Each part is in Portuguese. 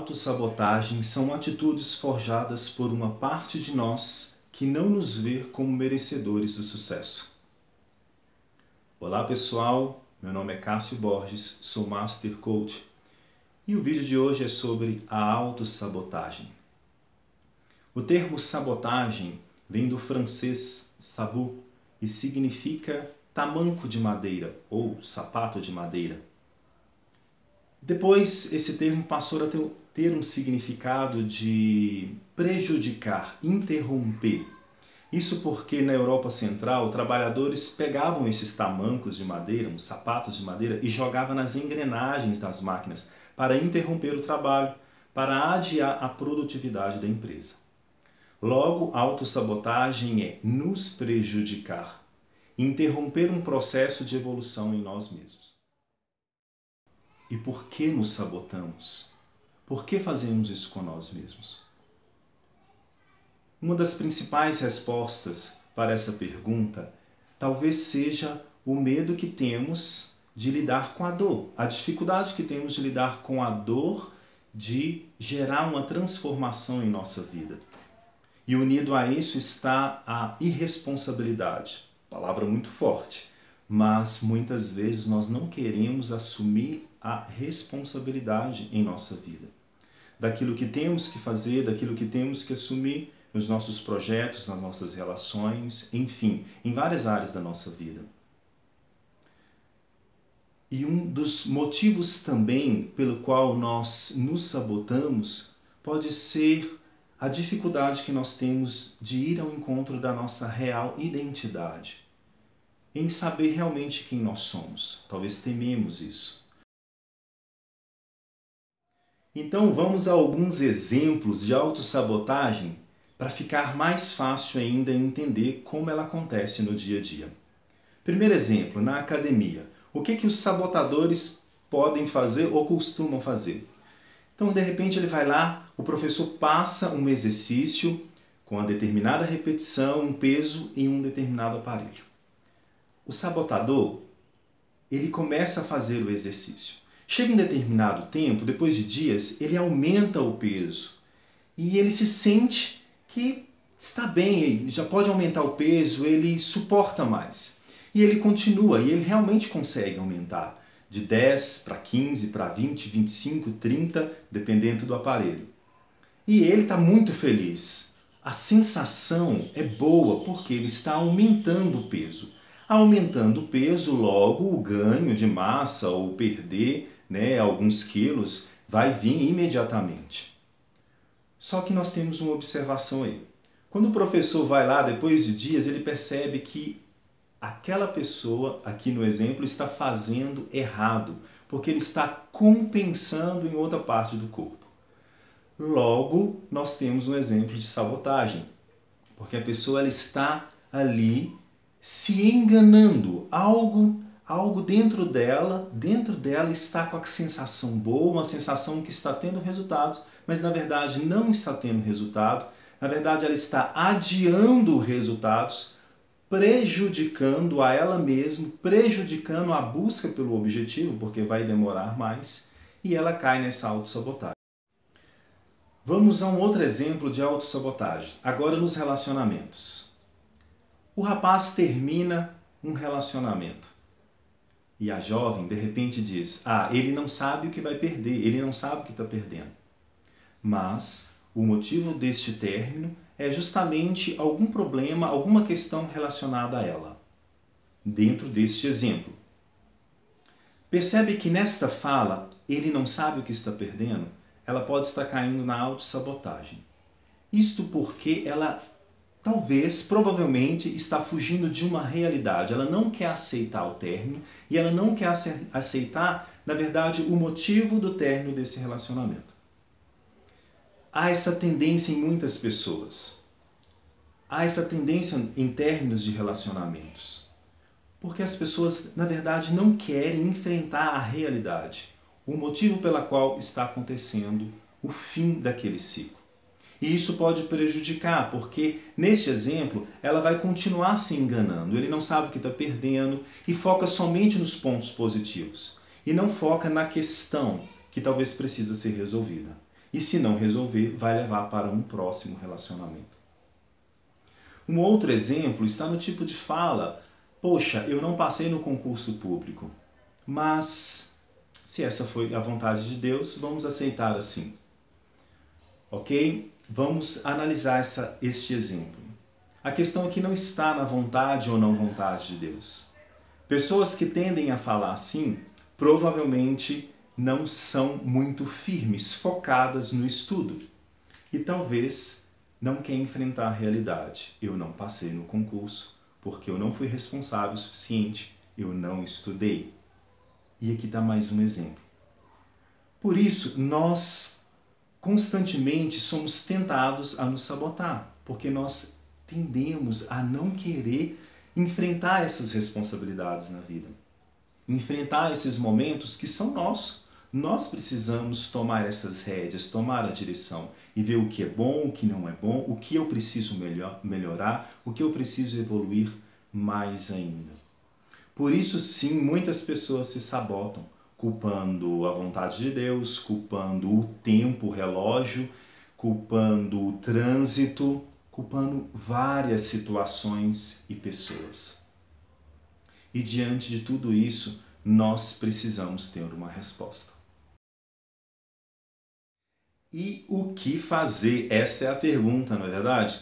autossabotagem são atitudes forjadas por uma parte de nós que não nos vê como merecedores do sucesso. Olá pessoal, meu nome é Cássio Borges, sou Master Coach e o vídeo de hoje é sobre a autossabotagem. O termo sabotagem vem do francês sabot e significa tamanco de madeira ou sapato de madeira. Depois, esse termo passou a ter um significado de prejudicar, interromper. Isso porque na Europa Central, trabalhadores pegavam esses tamancos de madeira, uns sapatos de madeira, e jogavam nas engrenagens das máquinas para interromper o trabalho, para adiar a produtividade da empresa. Logo, a autossabotagem é nos prejudicar, interromper um processo de evolução em nós mesmos. E por que nos sabotamos? Por que fazemos isso com nós mesmos? Uma das principais respostas para essa pergunta talvez seja o medo que temos de lidar com a dor, a dificuldade que temos de lidar com a dor de gerar uma transformação em nossa vida. E unido a isso está a irresponsabilidade, palavra muito forte, mas muitas vezes nós não queremos assumir a responsabilidade em nossa vida. Daquilo que temos que fazer, daquilo que temos que assumir nos nossos projetos, nas nossas relações, enfim, em várias áreas da nossa vida. E um dos motivos também pelo qual nós nos sabotamos pode ser a dificuldade que nós temos de ir ao encontro da nossa real identidade, em saber realmente quem nós somos. Talvez tememos isso. Então vamos a alguns exemplos de autossabotagem para ficar mais fácil ainda entender como ela acontece no dia a dia. Primeiro exemplo, na academia. O que os sabotadores podem fazer ou costumam fazer? Então, de repente, ele vai lá, o professor passa um exercício com uma determinada repetição, um peso em um determinado aparelho. O sabotador, ele começa a fazer o exercício. Chega em determinado tempo, depois de dias, ele aumenta o peso e ele se sente que está bem, ele já pode aumentar o peso, ele suporta mais. E ele continua, e ele realmente consegue aumentar de 10 para 15, para 20, 25, 30, dependendo do aparelho. E ele está muito feliz. A sensação é boa porque ele está aumentando o peso. Aumentando o peso, logo o ganho de massa ou perder alguns quilos vai vir imediatamente. Só que nós temos uma observação aí. Quando o professor vai lá, depois de dias, ele percebe que aquela pessoa, aqui no exemplo, está fazendo errado, porque ele está compensando em outra parte do corpo. Logo, nós temos um exemplo de sabotagem, porque a pessoa ela está ali se enganando, algo dentro dela está com a sensação boa, uma sensação que está tendo resultados, mas na verdade não está tendo resultado, na verdade ela está adiando resultados, prejudicando a ela mesma, prejudicando a busca pelo objetivo, porque vai demorar mais, e ela cai nessa autossabotagem. Vamos a um outro exemplo de autossabotagem, agora nos relacionamentos. O rapaz termina um relacionamento e a jovem de repente diz, ele não sabe o que vai perder, ele não sabe o que está perdendo. Mas o motivo deste término é justamente algum problema, alguma questão relacionada a ela. Dentro deste exemplo. Percebe que nesta fala, ele não sabe o que está perdendo? Ela pode estar caindo na autossabotagem. Isto porque ela provavelmente está fugindo de uma realidade. Ela não quer aceitar o término e ela não quer aceitar, na verdade, o motivo do término desse relacionamento. Há essa tendência em muitas pessoas. Há essa tendência em términos de relacionamentos. Porque as pessoas, na verdade, não querem enfrentar a realidade. O motivo pela qual está acontecendo o fim daquele ciclo. E isso pode prejudicar, porque neste exemplo ela vai continuar se enganando. Ele não sabe o que está perdendo e foca somente nos pontos positivos. E não foca na questão que talvez precisa ser resolvida. E se não resolver, vai levar para um próximo relacionamento. Um outro exemplo está no tipo de fala: poxa, eu não passei no concurso público, mas se essa foi a vontade de Deus, vamos aceitar assim. Ok? Vamos analisar este exemplo. A questão aqui não está na vontade ou não vontade de Deus. Pessoas que tendem a falar assim, provavelmente não são muito firmes, focadas no estudo. E talvez não quer enfrentar a realidade. Eu não passei no concurso porque eu não fui responsável o suficiente, eu não estudei. E aqui está mais um exemplo. Por isso, nós constantemente somos tentados a nos sabotar, porque nós tendemos a não querer enfrentar essas responsabilidades na vida. Enfrentar esses momentos que são nossos. Nós precisamos tomar essas rédeas, tomar a direção e ver o que é bom, o que não é bom, o que eu preciso melhorar, o que eu preciso evoluir mais ainda. Por isso, sim, muitas pessoas se sabotam, culpando a vontade de Deus, culpando o tempo, o relógio, culpando o trânsito, culpando várias situações e pessoas. E diante de tudo isso, nós precisamos ter uma resposta. E o que fazer? Essa é a pergunta, não é verdade?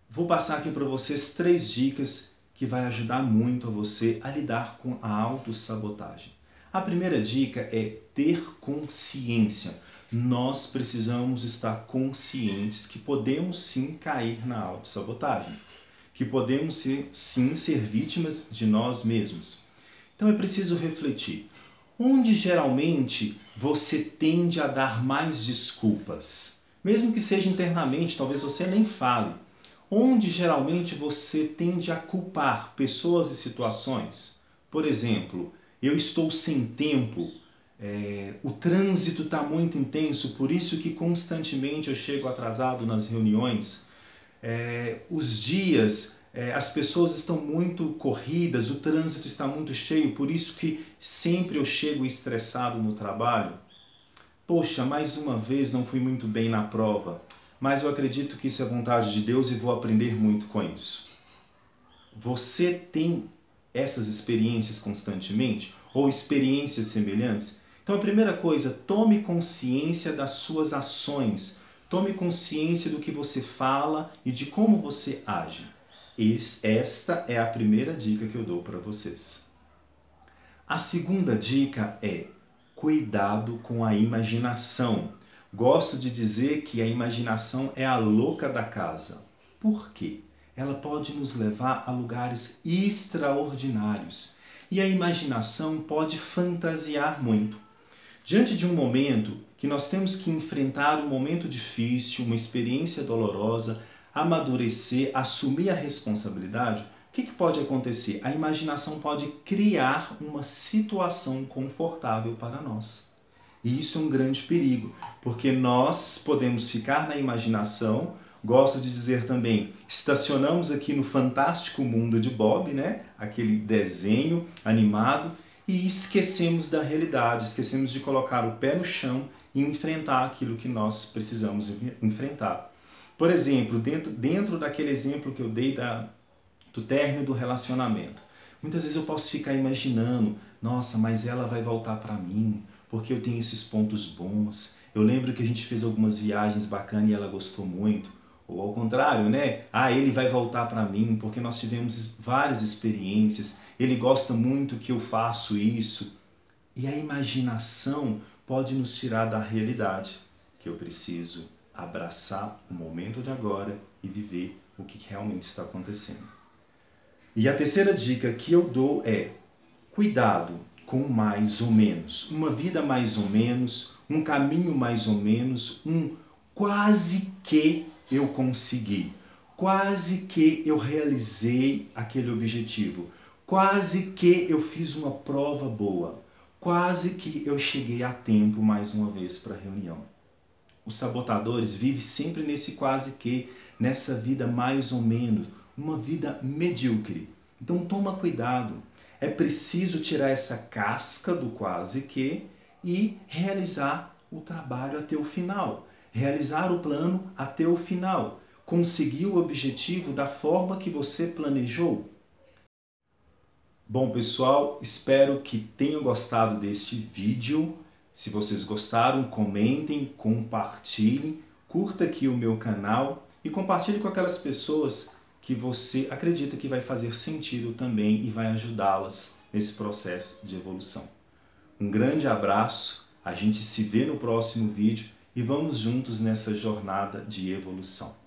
Vou passar aqui para vocês 3 dicas que vai ajudar muito a você a lidar com a autossabotagem. A primeira dica é ter consciência. Nós precisamos estar conscientes que podemos sim cair na autossabotagem, que podemos sim ser vítimas de nós mesmos. Então é preciso refletir. Onde geralmente você tende a dar mais desculpas? Mesmo que seja internamente, talvez você nem fale. Onde geralmente você tende a culpar pessoas e situações? Por exemplo, eu estou sem tempo, o trânsito está muito intenso, por isso que constantemente eu chego atrasado nas reuniões. Os dias, as pessoas estão muito corridas, o trânsito está muito cheio, por isso que sempre eu chego estressado no trabalho. Poxa, mais uma vez não fui muito bem na prova, mas eu acredito que isso é vontade de Deus e vou aprender muito com isso. Você tem essas experiências constantemente ou experiências semelhantes? Então a primeira coisa, tome consciência das suas ações. Tome consciência do que você fala e de como você age. Esta é a primeira dica que eu dou para vocês. A segunda dica é cuidado com a imaginação. Gosto de dizer que a imaginação é a louca da casa. Por quê? Ela pode nos levar a lugares extraordinários. E a imaginação pode fantasiar muito. Diante de um momento que nós temos que enfrentar um momento difícil, uma experiência dolorosa, amadurecer, assumir a responsabilidade, o que pode acontecer? A imaginação pode criar uma situação confortável para nós. E isso é um grande perigo, porque nós podemos ficar na imaginação. Gosto de dizer também, estacionamos aqui no fantástico mundo de Bob, né? Aquele desenho animado, e esquecemos da realidade, esquecemos de colocar o pé no chão e enfrentar aquilo que nós precisamos enfrentar. Por exemplo, dentro daquele exemplo que eu dei do término do relacionamento, muitas vezes eu posso ficar imaginando, nossa, mas ela vai voltar para mim, porque eu tenho esses pontos bons. Eu lembro que a gente fez algumas viagens bacanas e ela gostou muito. Ou ao contrário, né? Ele vai voltar para mim porque nós tivemos várias experiências. Ele gosta muito que eu faço isso. E a imaginação pode nos tirar da realidade, que eu preciso abraçar o momento de agora e viver o que realmente está acontecendo. E a terceira dica que eu dou é cuidado com mais ou menos. Uma vida mais ou menos, um caminho mais ou menos, um quase que eu consegui, quase que eu realizei aquele objetivo, quase que eu fiz uma prova boa, quase que eu cheguei a tempo mais uma vez para a reunião. Os sabotadores vivem sempre nesse quase que, nessa vida mais ou menos, uma vida medíocre. Então toma cuidado, é preciso tirar essa casca do quase que e realizar o trabalho até o final. realizar o plano até o final, conseguir o objetivo da forma que você planejou. Bom, pessoal, espero que tenham gostado deste vídeo. Se vocês gostaram, comentem, compartilhem, curta aqui o meu canal e compartilhe com aquelas pessoas que você acredita que vai fazer sentido também e vai ajudá-las nesse processo de evolução. Um grande abraço, a gente se vê no próximo vídeo e vamos juntos nessa jornada de evolução.